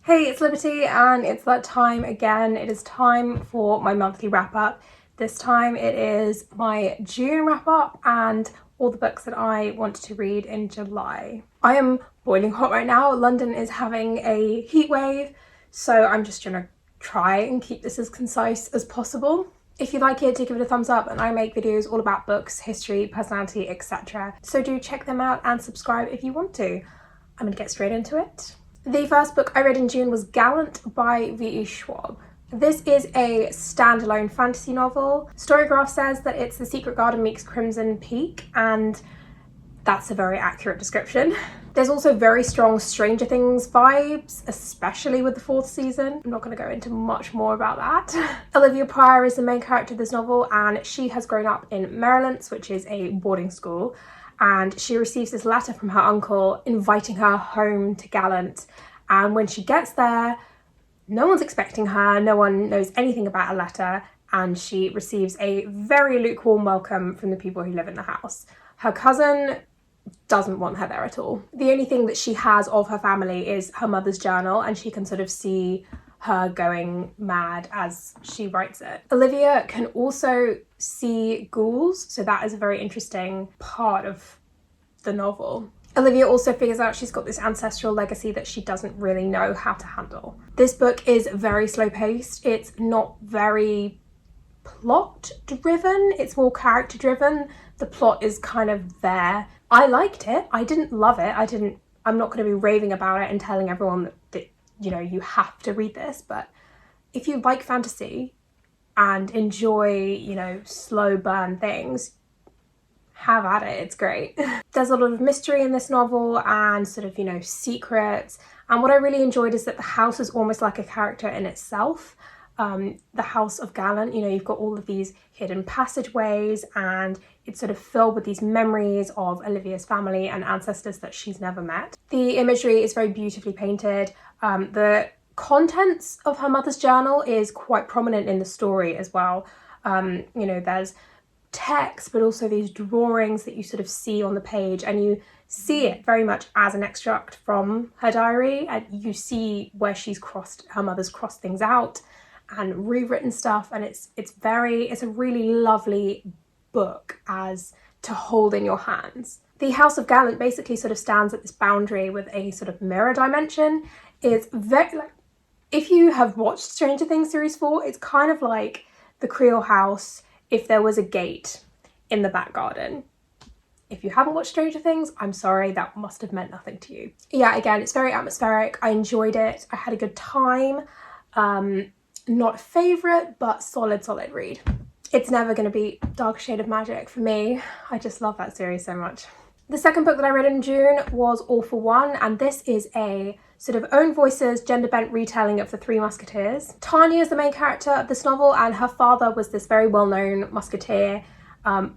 Hey, it's Liberty, and it's that time again. It is time for my monthly wrap-up. This time it is my June wrap-up and all the books that I want to read in July. I am boiling hot right now. London is having a heat wave, so I'm just gonna try and keep this as concise as possible. If you like it, do give it a thumbs up, and I make videos all about books, history, personality, etc. So do check them out and subscribe if you want to. I'm gonna get straight into it. The first book I read in June was Gallant by V.E. Schwab. This is a standalone fantasy novel. Storygraph says that it's The Secret Garden meets Crimson Peak, and that's a very accurate description. There's also very strong Stranger Things vibes, especially with the fourth season. I'm not going to go into much more about that. Olivia Pryor is the main character of this novel, and she has grown up in Merrilance, which is a boarding school, and she receives this letter from her uncle inviting her home to Gallant. And when she gets there, no one's expecting her, no one knows anything about a letter, and she receives a very lukewarm welcome from the people who live in the house. Her cousin doesn't want her there at all. The only thing that she has of her family is her mother's journal, and she can sort of see her going mad as she writes it. Olivia can also see ghouls, so that is a very interesting part of the novel. Olivia also figures out she's got this ancestral legacy that she doesn't really know how to handle. This book is very slow paced. It's not very plot driven, it's more character driven. The plot is kind of there. I liked it. I didn't love it. I'm not going to be raving about it and telling everyone that you know, you have to read this, but if you like fantasy and enjoy, you know, slow burn things, have at it, it's great. There's a lot of mystery in this novel and sort of, you know, secrets. And what I really enjoyed is that the house is almost like a character in itself. The House of Gallant, you know, you've got all of these hidden passageways, and it's sort of filled with these memories of Olivia's family and ancestors that she's never met. The imagery is very beautifully painted. The contents of her mother's journal is quite prominent in the story as well. You know, there's text, but also these drawings that you sort of see on the page, and you see it very much as an extract from her diary, and you see where her mother's crossed things out and rewritten stuff, and it's a really lovely book as to hold in your hands. The House of Gallant basically sort of stands at this boundary with a sort of mirror dimension. It's very, like, if you have watched Stranger Things series 4, it's kind of like the Creole house if there was a gate in the back garden. If you haven't watched Stranger Things, I'm sorry, that must have meant nothing to you. Yeah, again, it's very atmospheric. I enjoyed it. I had a good time. Not a favourite, but solid read. It's never going to be Dark Shade of Magic for me. I just love that series so much. The second book that I read in June was All for One, and this is a sort of own voices, gender-bent retelling of The Three Musketeers. Tanya is the main character of this novel, and her father was this very well-known musketeer,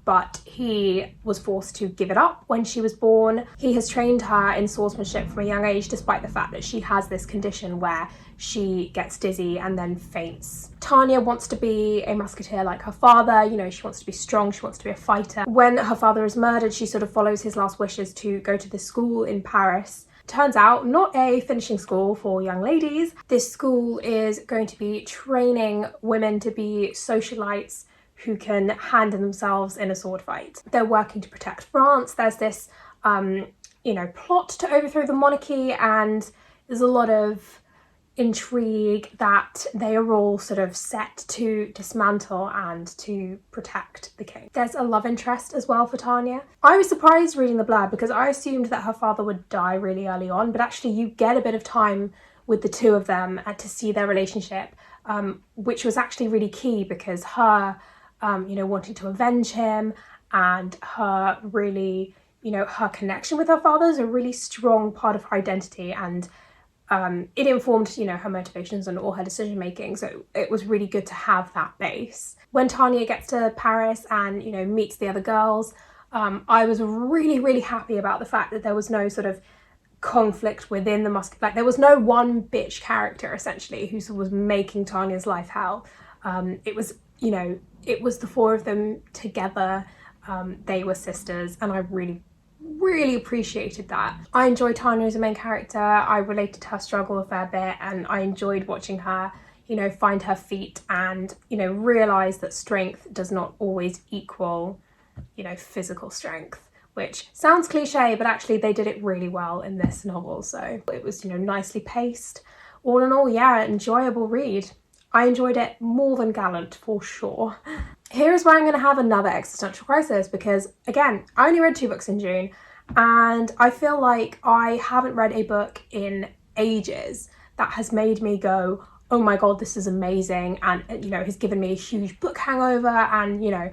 but he was forced to give it up when she was born. He has trained her in swordsmanship from a young age, despite the fact that she has this condition where she gets dizzy and then faints. Tanya wants to be a musketeer like her father, you know, she wants to be strong, she wants to be a fighter. When her father is murdered, she sort of follows his last wishes to go to this school in Paris. Turns out, not a finishing school for young ladies. This school is going to be training women to be socialites who can handle themselves in a sword fight. They're working to protect France. There's this, you know, plot to overthrow the monarchy, and there's a lot of intrigue that they are all sort of set to dismantle and to protect the king. There's a love interest as well for Tanya. I was surprised reading the blurb because I assumed that her father would die really early on, but actually you get a bit of time with the two of them and to see their relationship, which was actually really key because her you know, wanting to avenge him, and her really, you know, her connection with her father is a really strong part of her identity, and it informed, you know, her motivations and all her decision making, so it was really good to have that base. When Tanya gets to Paris and, you know, meets the other girls, I was really happy about the fact that there was no sort of conflict within the like there was no one bitch character essentially who was making Tanya's life hell. It was, you know, it was the four of them together. They were sisters, and I really really appreciated that. I enjoyed Tanya as a main character. I related to her struggle a fair bit, and I enjoyed watching her, you know, find her feet and, you know, realise that strength does not always equal, you know, physical strength, which sounds cliche, but actually they did it really well in this novel. So it was, you know, nicely paced. All in all, yeah, enjoyable read. I enjoyed it more than Gallant for sure. Here is where I'm going to have another existential crisis because, again, I only read 2 books in June and I feel like I haven't read a book in ages that has made me go, oh my god, this is amazing, and, you know, has given me a huge book hangover, and, you know,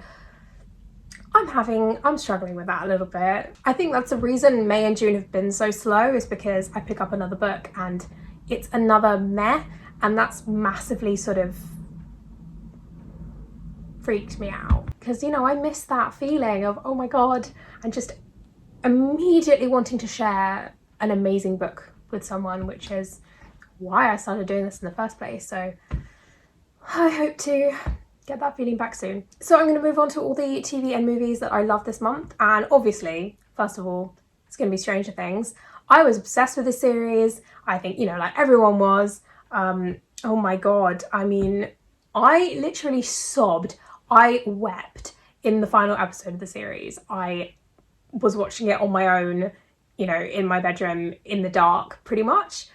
I'm struggling with that a little bit. I think that's the reason May and June have been so slow, is because I pick up another book and it's another meh, and that's massively sort of freaked me out. Because, you know, I miss that feeling of, oh my god, and just immediately wanting to share an amazing book with someone, which is why I started doing this in the first place. So I hope to get that feeling back soon. So I'm going to move on to all the TV and movies that I love this month. And obviously, first of all, it's going to be Stranger Things. I was obsessed with this series. I think, you know, like everyone was. Oh my god. I mean, I literally sobbed. I wept in the final episode of the series. I was watching it on my own, you know, in my bedroom in the dark, pretty much.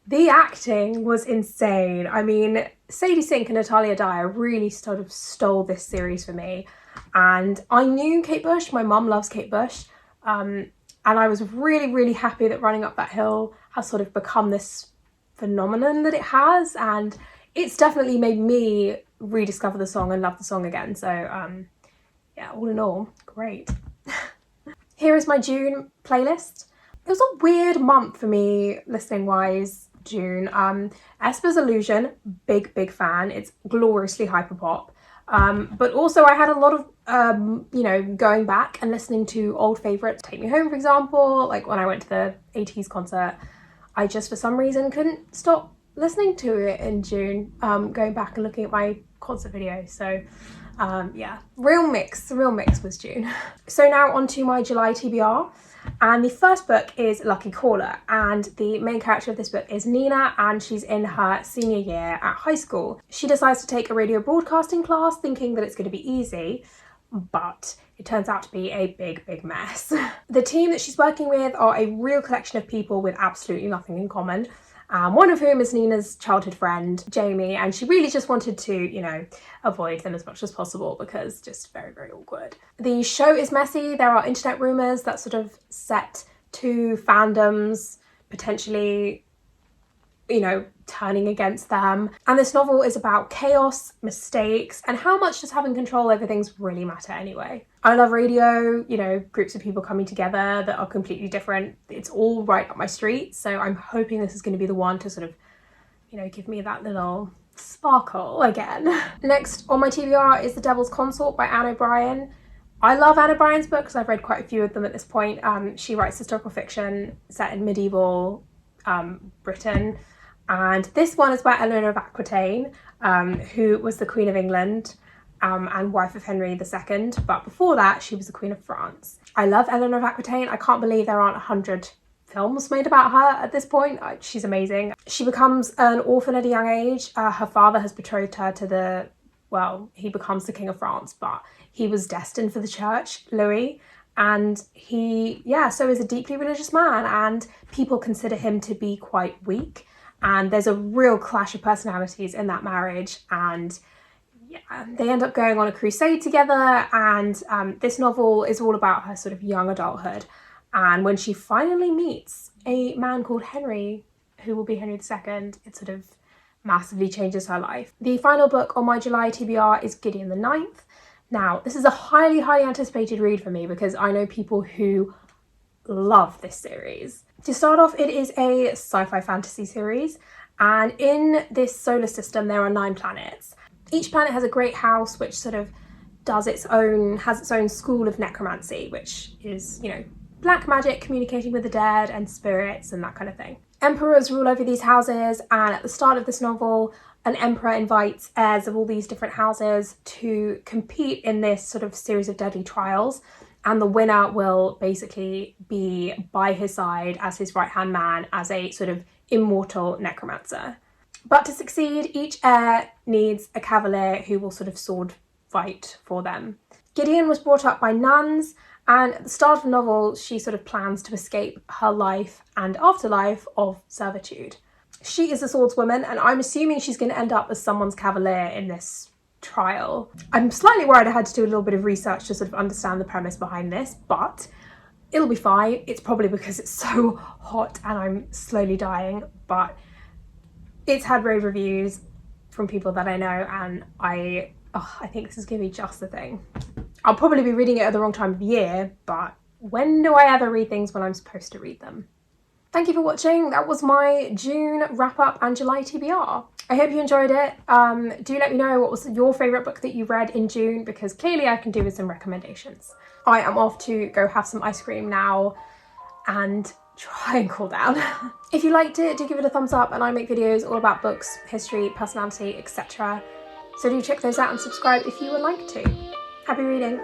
The acting was insane. I mean, Sadie Sink and Natalia Dyer really sort of stole this series for me. And I knew Kate Bush, my mum loves Kate Bush. And I was really, really happy that Running Up That Hill has sort of become this phenomenon that it has. And it's definitely made me rediscover the song and love the song again. So yeah, all in all, great. Here is my June playlist. It was a weird month for me listening wise, June. Esper's Illusion, big fan. It's gloriously hyperpop. But also I had a lot of, you know, going back and listening to old favourites. Take Me Home, for example, like when I went to the 80s concert, I just for some reason couldn't stop listening to it in June, going back and looking at my concert videos. So yeah, real mix was June. So now on to my July TBR. And the first book is Lucky Caller, and the main character of this book is Nina, and she's in her senior year at high school. She decides to take a radio broadcasting class thinking that it's going to be easy, but it turns out to be a big mess. The team that she's working with are a real collection of people with absolutely nothing in common. One of whom is Nina's childhood friend, Jamie, and she really just wanted to, you know, avoid them as much as possible because just very awkward. The show is messy. There are internet rumours that sort of set 2 fandoms potentially, you know, turning against them. And this novel is about chaos, mistakes, and how much does having control over things really matter anyway. I love radio, you know, groups of people coming together that are completely different. It's all right up my street. So I'm hoping this is going to be the one to sort of, you know, give me that little sparkle again. Next on my TBR is The Devil's Consort by Anne O'Brien. I love Anne O'Brien's books. I've read quite a few of them at this point. She writes historical fiction set in medieval Britain. And this one is by Eleanor of Aquitaine, who was the Queen of England and wife of Henry II. But before that, she was the Queen of France. I love Eleanor of Aquitaine. I can't believe there aren't 100 films made about her at this point. She's amazing. She becomes an orphan at a young age. Her father has betrothed her to he becomes the King of France, but he was destined for the church, Louis. And he, so is a deeply religious man, and people consider him to be quite weak. And there's a real clash of personalities in that marriage, and they end up going on a crusade together. And this novel is all about her sort of young adulthood. And when she finally meets a man called Henry, who will be Henry II, it sort of massively changes her life. The final book on my July TBR is Gideon the Ninth. Now, this is a highly anticipated read for me because I know people who love this series. To start off, it is a sci-fi fantasy series, and in this solar system there are 9 planets. Each planet has a great house which sort of has its own school of necromancy, which is, you know, black magic, communicating with the dead and spirits and that kind of thing. Emperors rule over these houses, and at the start of this novel, an emperor invites heirs of all these different houses to compete in this sort of series of deadly trials, and the winner will basically be by his side as his right-hand man, as a sort of immortal necromancer. But to succeed, each heir needs a cavalier who will sort of sword fight for them. Gideon was brought up by nuns, and at the start of the novel, she sort of plans to escape her life and afterlife of servitude. She is a swordswoman, and I'm assuming she's going to end up as someone's cavalier in this trial. I'm slightly worried I had to do a little bit of research to sort of understand the premise behind this, but it'll be fine. It's probably because it's so hot and I'm slowly dying, but it's had rave reviews from people that I know, and I think this is going to be just the thing. I'll probably be reading it at the wrong time of year, but when do I ever read things when I'm supposed to read them? Thank you for watching. That was my June wrap up and July TBR. I hope you enjoyed it. Do let me know what was your favourite book that you read in June, because clearly I can do with some recommendations. I am off to go have some ice cream now and try and cool down. If you liked it, do give it a thumbs up, and I make videos all about books, history, personality, etc. So do check those out and subscribe if you would like to. Happy reading.